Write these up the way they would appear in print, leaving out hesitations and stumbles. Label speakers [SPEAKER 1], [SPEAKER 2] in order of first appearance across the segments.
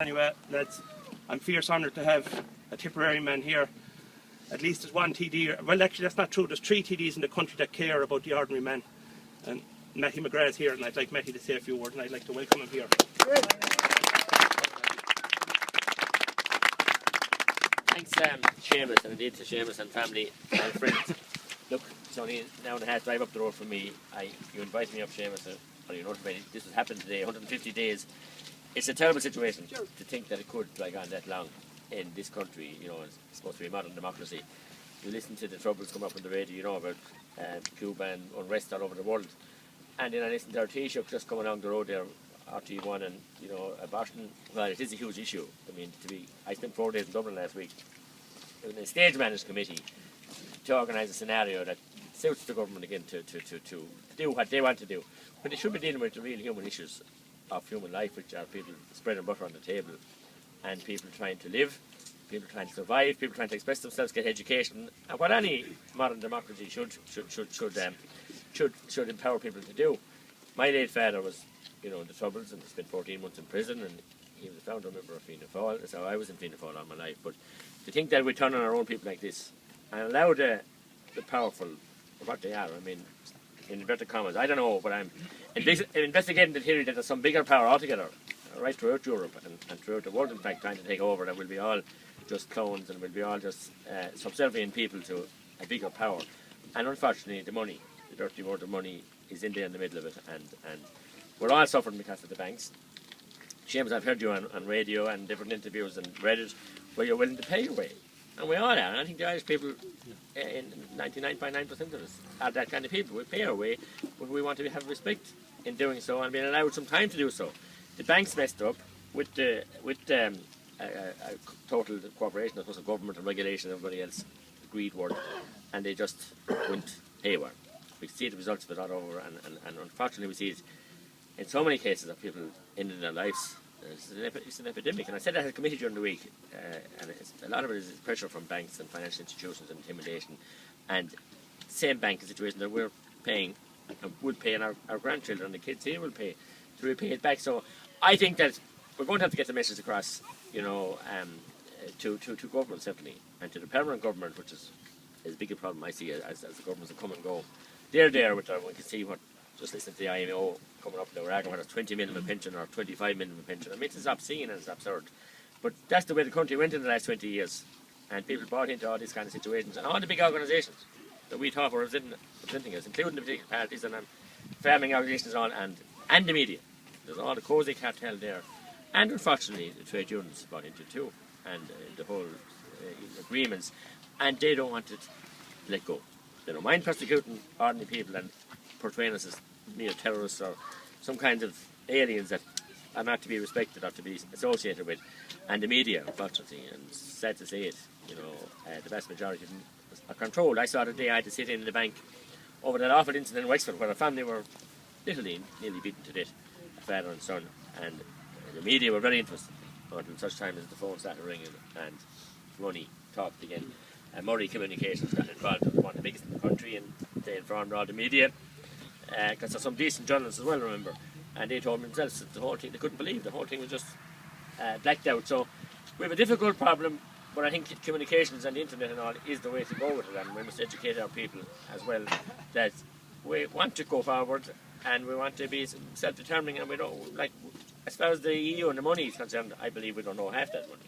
[SPEAKER 1] Anyway, lads, I'm fierce honoured to have a Tipperary man here. At least there's one TD. Well, actually, that's not true. There's 3 TDs in the country that care about the ordinary man. And Matty McGrath's here, and I'd like Matty to say a few words, and I'd like to welcome him here.
[SPEAKER 2] Thanks, Seamus, and indeed to Seamus and family and friends. Look, it's only an hour and a half drive up the road from me. You invited me up, Seamus, or you notified me. This has happened today, 150 days. It's a terrible situation to think that it could drag on that long in this country. You know, it's supposed to be a modern democracy. You listen to the troubles come up on the radio, you know, about Cuba and unrest all over the world. And then I listen to our Taoiseach just coming along the road there, RT1, and, you know, abortion. Well, it is a huge issue. I mean, I spent 4 days in Dublin last week in a stage managed committee to organise a scenario that suits the government again to do what they want to do. But they should be dealing with the real human issues of human life, which are people spreading butter on the table, and people trying to live, people trying to survive, people trying to express themselves, get education, and what any modern democracy should empower people to do. My late father was, you know, in the Troubles, and he spent 14 months in prison, and he was a founder member of Fianna Fáil. That's how I was in Fianna Fáil all my life. But to think that we turn on our own people like this and allow the powerful, what they are, I mean, in inverted commas, I don't know, but I'm investigating the theory that there's some bigger power altogether, right throughout Europe and throughout the world, in fact, trying to take over, that will be all just clones and will be all just subservient people to a bigger power. And unfortunately, the money, the dirty word of money, is in there in the middle of it, and we're all suffering because of the banks. Seamus, I've heard you on radio and different interviews and Reddit where you're willing to pay your way. And we all are, and I think the Irish people, in 99.9% of us, are that kind of people. We pay our way, but we want to have respect in doing so and being allowed some time to do so. The banks messed up with total cooperation, of course, of government and regulation and everybody else agreed word, and they just went haywire. We see the results of it all over, and unfortunately we see it in so many cases of people ending their lives. It's an epidemic, and I said that at a committee during the week, and a lot of it is pressure from banks and financial institutions and intimidation, and same banking situation that we're paying and will pay, and our grandchildren and the kids here will pay to repay it back. So I think that we're going to have to get the message across, you know, to government simply, and to the permanent government, which is as big a problem I see as the governments that come and go. They're there with we can see what. Just listen to the IMO coming up, they were arguing whether it's 20 minimum pension or 25 minimum pension. I mean, it's obscene and it's absurd. But that's the way the country went in the last 20 years. And people bought into all these kind of situations. And all the big organisations that we thought were representing us, including the particular parties and farming organisations and the media. There's all the cozy cartel there. And unfortunately, the trade unions bought into it too. And the whole agreements. And they don't want it to let go. They don't mind persecuting ordinary people and portraying us as mere terrorists or some kind of aliens that are not to be respected or to be associated with. And the media, unfortunately, and sad to say it, you know, the vast majority of them are controlled. I saw the day I had to sit in the bank over that awful incident in Wexford where a family were literally nearly beaten to death, father and son, and the media were very interested until such time as the phone started ringing and money talked again. And Murray Communications got involved. It was one of the biggest in the country, and they informed all the media. Because there's some decent journalists as well, remember, and they told me themselves that the whole thing, they couldn't believe the whole thing was just blacked out. So we have a difficult problem, but I think communications and the internet and all is the way to go with it, and we must educate our people as well that we want to go forward and we want to be self-determining, and we don't, like, as far as the EU and the money is concerned, I believe we don't know half that money.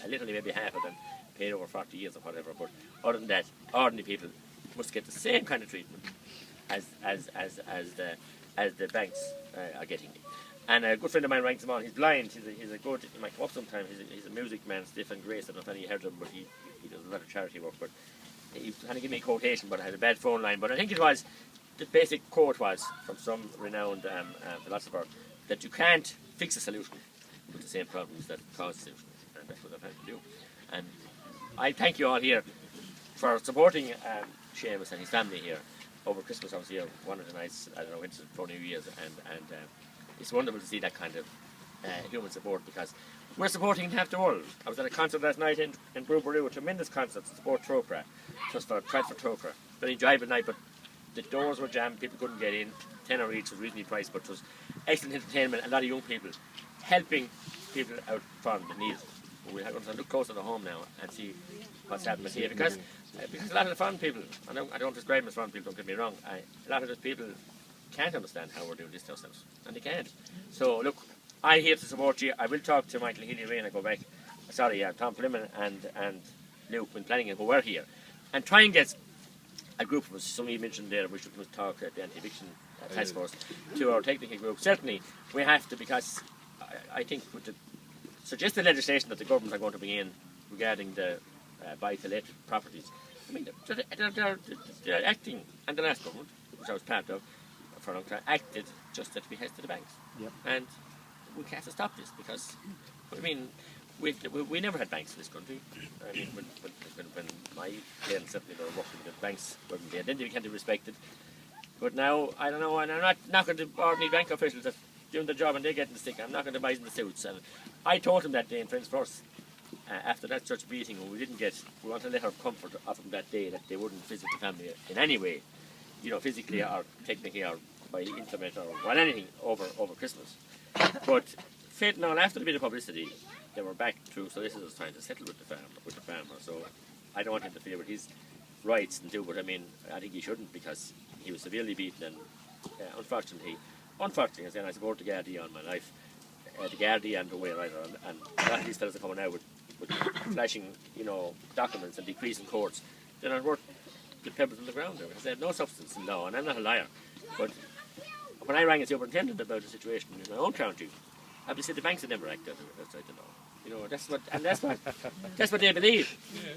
[SPEAKER 2] Literally maybe half of it, paid over 40 years or whatever, but other than that, ordinary people must get the same kind of treatment as the banks are getting. And a good friend of mine ranks him on. He's blind. He's a good. He might come up sometime. He's a music man, Stephen Grace. I don't know if any heard of him, but he does a lot of charity work. But he was trying to give me a quotation, but I had a bad phone line. But I think it was the basic quote was from some renowned philosopher that you can't fix a solution with the same problems that cause the solution, and that's what I'm trying to do. And I thank you all here for supporting Seamus and his family here. Over Christmas, I was here one of the nights, I don't know, into for New Year's, and it's wonderful to see that kind of human support, because we're supporting half the world. I was at a concert last night in Brew, a tremendous concert to support Trócaire, just for Trócaire. Very enjoyable night, but the doors were jammed, people couldn't get in. £10 each was reasonably priced, but it was excellent entertainment. A lot of young people helping people out front that need it. We're going to look closer to home now and see what's happening here, because a lot of the foreign people, I don't describe them as foreign people, don't get me wrong, a lot of those people can't understand how we're doing this to ourselves, and they can't. So look, I'm here to support you. I will talk to Michael Healy Ray and I go back, Tom Fleming and Luke when planning who were here, and try and get a group of us, somebody mentioned there, we should talk at the anti-eviction task force, to our technical group. Certainly we have to, because I think with the suggested legislation that the government are going to bring in regarding the buy-to-let properties, I mean, they're acting, and the last government, which I was part of for a long time, acted just at the behest of the banks.
[SPEAKER 3] Yep.
[SPEAKER 2] And we can't stop this, because, I mean, we never had banks in this country. I mean, when my parents certainly were working with the banks, weren't there, then they became respected. But now, I don't know, and I'm not going to ordinary bank officials that doing the job and they're getting the stick. I'm not going to buy in the suits. And I told him that day in Friends First, after that church meeting, when we wanted a letter of comfort off them that day that they wouldn't visit the family in any way, you know, physically or technically or by internet or by anything over Christmas. But fate now, after a bit of publicity, they were back to solicitors trying to settle with the farmer. So I don't want to interfere with his rights and do, but I mean, I think he shouldn't, because he was severely beaten, and unfortunately, again, I support the Gardaí on my life, the Gardaí and the way rider, and a lot of these fellas are coming out with flashing, you know, documents and decrees in courts. They're not worth the pebbles on the ground there, because they have no substance in law, and I'm not a liar. But when I rang the superintendent about the situation in my own county, I said the banks had never acted outside the law. You know, that's what they believe,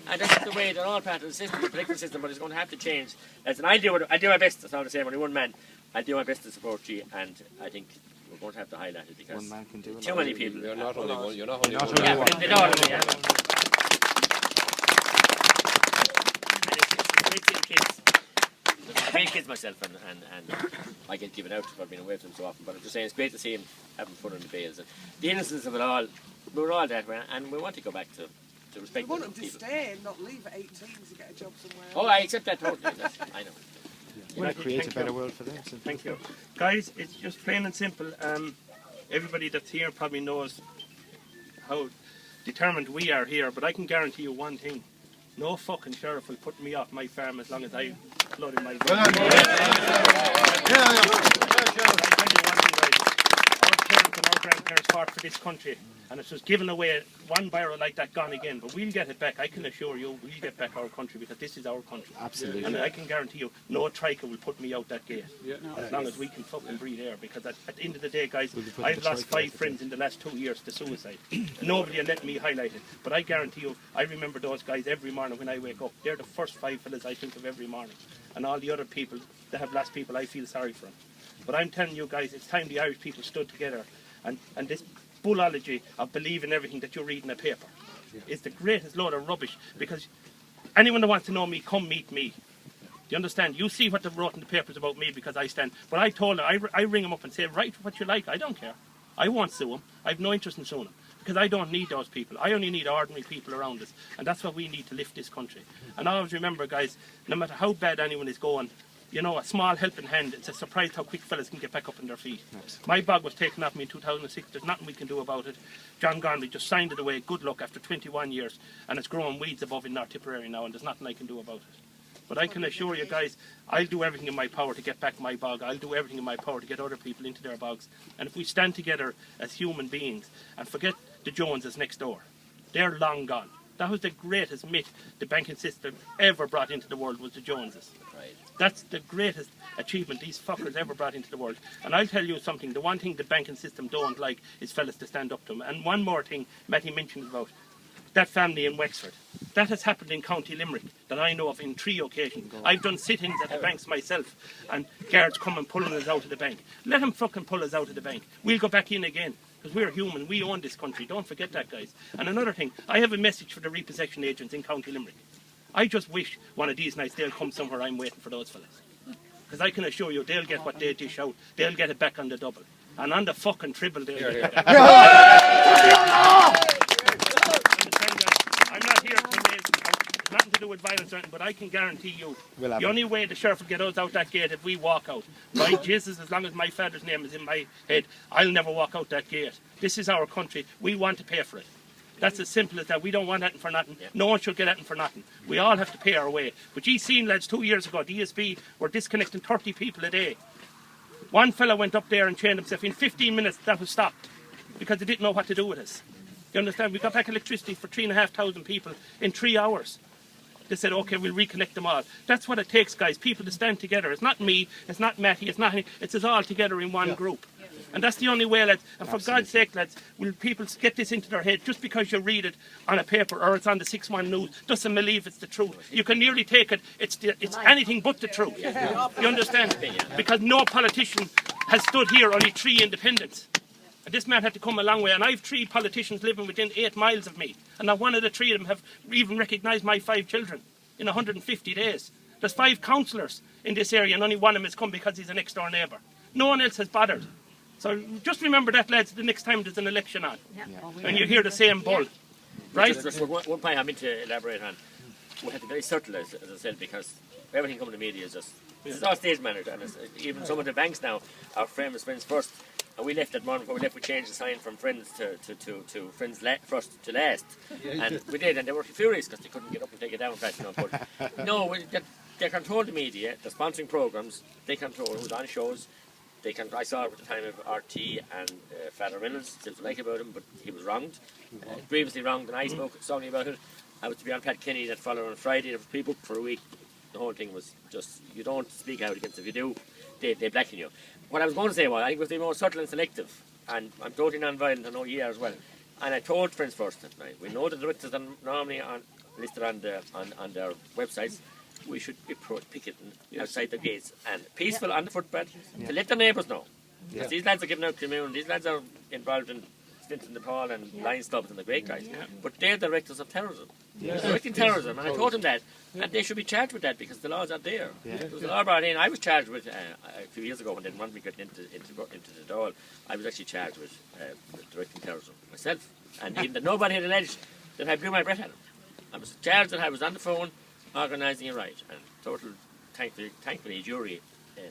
[SPEAKER 2] and that's the way they're all part of the system, the political system. But it's going to have to change. And I do my best. That's all I'm saying. Only one man. I do my best to support you, and I think we're going to have to highlight it, because
[SPEAKER 3] one man can do it.
[SPEAKER 2] too many people.
[SPEAKER 4] You're not only one. You're not only
[SPEAKER 3] Not
[SPEAKER 4] one.
[SPEAKER 3] only one.
[SPEAKER 2] They all of them, yeah. And it's great kids. I'm great kids myself, and I get given out for being away from them so often. But I'm just saying, it's great to see him having fun on the bales. And the innocence of it all, we were all that way, and we want to go back to respect.
[SPEAKER 5] We want them to
[SPEAKER 2] people.
[SPEAKER 5] stay and not leave at 18 to get a job somewhere else.
[SPEAKER 2] Oh, I accept that totally. I know.
[SPEAKER 3] We'll create a
[SPEAKER 1] Thank
[SPEAKER 3] better
[SPEAKER 1] you.
[SPEAKER 3] world for them. So
[SPEAKER 1] Thank you. Guys, it's just plain and simple. Everybody that's here probably knows how determined we are here, but I can guarantee you one thing. No fucking sheriff will put me off my farm as long as I flood in my farm. Our parents and our grandparents fought for this country, and it's just giving away one barrel like that gone again. But we'll get it back. I can assure you, we'll get back our country, because this is our country.
[SPEAKER 3] Absolutely.
[SPEAKER 1] And I can guarantee you, no triker will put me out that gate. As long as we can fucking breathe air. Because at the end of the day, guys, I've lost 5 friends in the last 2 years to suicide. Nobody will let me highlight it. But I guarantee you, I remember those guys every morning when I wake up. They're the first 5 fellas I think of every morning. And all the other people that have lost people, I feel sorry for them. But I'm telling you guys, it's time the Irish people stood together. And this bullology of believing everything that you read in a paper is the greatest load of rubbish, because anyone that wants to know me, come meet me. Do you understand? You see what they wrote in the papers about me, because I stand. But I told them, I ring them up and say, write what you like, I don't care. I won't sue them. I have no interest in suing them, because I don't need those people. I only need ordinary people around us, and that's what we need to lift this country. And I always remember, guys, no matter how bad anyone is going, you know, a small helping hand, it's a surprise how quick fellas can get back up on their feet. My bog was taken off me in 2006, there's nothing we can do about it. John Gormley just signed it away, good luck, after 21 years, and it's growing weeds above in North Tipperary now, and there's nothing I can do about it. But I can assure you guys, I'll do everything in my power to get back my bog, I'll do everything in my power to get other people into their bogs. And if we stand together as human beings, and forget the Joneses next door, they're long gone. That was the greatest myth the banking system ever brought into the world, was the Joneses.
[SPEAKER 2] Right.
[SPEAKER 1] That's the greatest achievement these fuckers ever brought into the world. And I'll tell you something, the one thing the banking system don't like is fellas to stand up to them. And one more thing Matty mentioned about that family in Wexford. That has happened in County Limerick that I know of in 3 occasions. I've done sit-ins at the banks myself, and guards come and pulling us out of the bank. Let them fucking pull us out of the bank. We'll go back in again. Because we're human, we own this country, don't forget that, guys. And another thing, I have a message for the repossession agents in County Limerick. I just wish one of these nights they'll come somewhere. I'm waiting for those fellas. Because I can assure you, they'll get what they dish out. They'll get it back on the double. And on the fucking triple, they'll get it back. I'm not here to make nothing to do with violence or anything, but I can guarantee you, the only way the sheriff will get us out that gate if we walk out. By Jesus, as long as my father's name is in my head, I'll never walk out that gate. This is our country. We want to pay for it. That's as simple as that. We don't want anything for nothing.
[SPEAKER 2] Yeah.
[SPEAKER 1] No one should get anything for nothing. We all have to pay our way. But you seen, lads, 2 years ago, DSB were disconnecting 30 people a day. One fella went up there and trained himself. In 15 minutes, that was stopped because they didn't know what to do with us. You understand? We got back electricity for 3,500 people in 3 hours. They said, okay, we'll reconnect them all. That's what it takes, guys, people to stand together. It's not me, it's not Matty, it's not it's us all together in one group. And that's the only way, lads. And for God's sake, lads, will people get this into their head? Just because you read it on a paper or it's on the 6-1 news doesn't believe it's the truth. You can nearly take it, it's anything but the truth. You understand? Because no politician has stood here, only 3 independents. And this man had to come a long way. And I have 3 politicians living within 8 miles of me. And not one of the 3 of them have even recognised my 5 children in 150 days. There's 5 councillors in this area and only one of them has come because he's a next door neighbour. No one else has bothered. So just remember that, lads, the next time there's an election on. And you hear the same bull. Right?
[SPEAKER 2] Just one point I mean to elaborate on. We have to be very subtle, as I said, because everything coming to media is just... It's all stage managed, and even some of the banks now are famous friends first. And we left that morning before we left, we changed the sign from friends to friends first to last. And we did, and they were furious because they couldn't get up and take it down fast enough. But no, they control the media, they're sponsoring programmes, they control who's on shows. I saw it at the time of RT and Father Reynolds, didn't like about him, but he was wronged. Grievously wronged, and I spoke strongly about it. I was to be on Pat Kenny that followed on Friday, there was people for a week. The whole thing was just, you don't speak out against it. If you do, they blacken you. What I was going to say was, I think it was the more subtle and selective, and I'm totally non-violent, I know you are as well. And I told friends first that we know the directors are normally listed on their websites. We should be picketing outside the gates and peaceful on the footpath to let the neighbours know. Because these lads are giving out commune, these lads are involved in Stinton Nepal and Lions Clubs and the great guys. But they're directors of terrorism. Directing terrorism, and I told them that. And they should be charged with that because the laws are there. There was a law brought in. I was charged with, a few years ago when they didn't want me getting into the Dáil, I was actually charged with directing terrorism myself. And even that nobody had alleged that I blew my breath at them. I was charged that I was on the phone organising a riot, and thankfully a jury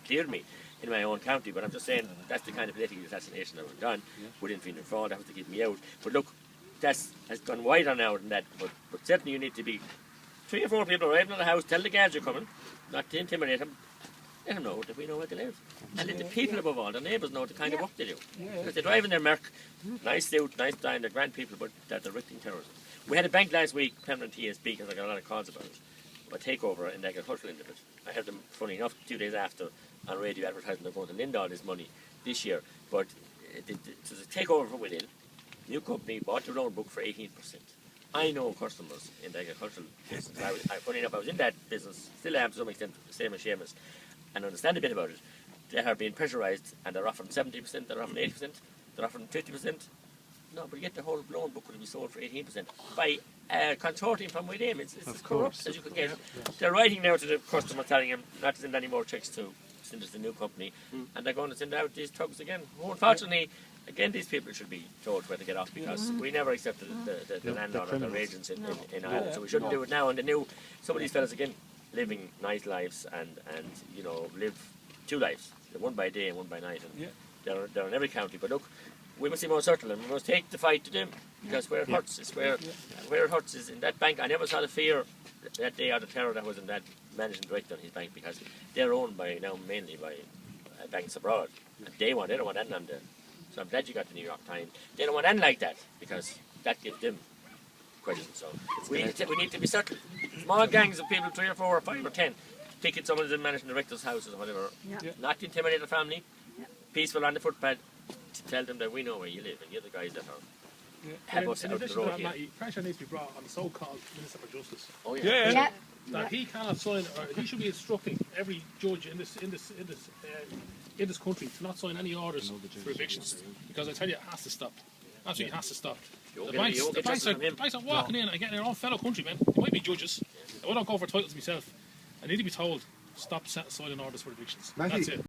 [SPEAKER 2] cleared me in my own county, but I'm just saying that's the kind of political assassination that was done within Fianna Fáil. That was to keep me out. But look, that has gone wider now than that, but certainly you need to be 3 or 4 people arriving at the house, tell the guards you're coming, not to intimidate them, let them know that we know where they live. And let the people above all, the neighbours, know the kind of work they do. Because they drive in their Merc, nice suit, nice time, they're grand people, but they're directing terrorism. We had a bank last week, permanent TSB, because I got a lot of calls about it. A takeover in the agricultural end of it. I had them, funny enough, 2 days after on radio advertising they're going to lend all this money this year. But so the takeover from within, new company bought their own book for 18%. I know customers in the agricultural business. Funny enough, I was in that business, still am to some extent, the same as Seamus, and understand a bit about it. They are being pressurised and they're offering 70%, they're offering 80%, they're offering 50%. No, but yet the whole loan book will be sold for 18% by consortium from within. It's as corrupt as you can get. They're writing now to the customer telling him not to send any more checks to send us the new company, and they're going to send out these thugs again. Unfortunately, again, these people should be told where to get off because we never accepted the landlord or their agents in Ireland, so we shouldn't do it now. And they knew some of these fellas again living nice lives and you know live 2 lives, one by day and one by night, and they're in every county. But look, we must be more subtle and we must take the fight to them because where it hurts is where it hurts is in that bank. I never saw the fear that day or the terror that was in that managing director in his bank because they're owned by now mainly by banks abroad. And they don't want anything on there. So I'm glad you got the New York Times. They don't want anything like that because that gives them questions. So we need to be subtle. Small gangs of people, 3 or 4 or 5 or 10, picket some of the managing director's houses or whatever. Not to intimidate the family. Peaceful on the footpath. To tell them that we know where you live and you're the guys that are have us out the road here.
[SPEAKER 3] Pressure needs to be brought on the so-called Minister for Justice.
[SPEAKER 2] Oh
[SPEAKER 3] That he cannot sign, or he should be instructing every judge in this country to not sign any orders for evictions, because I tell you, it has to stop. Absolutely, it has to stop. The banks are walking in and getting their own fellow countrymen. They might be judges. I don't go for titles myself. I need to be told stop signing orders for evictions. That's it.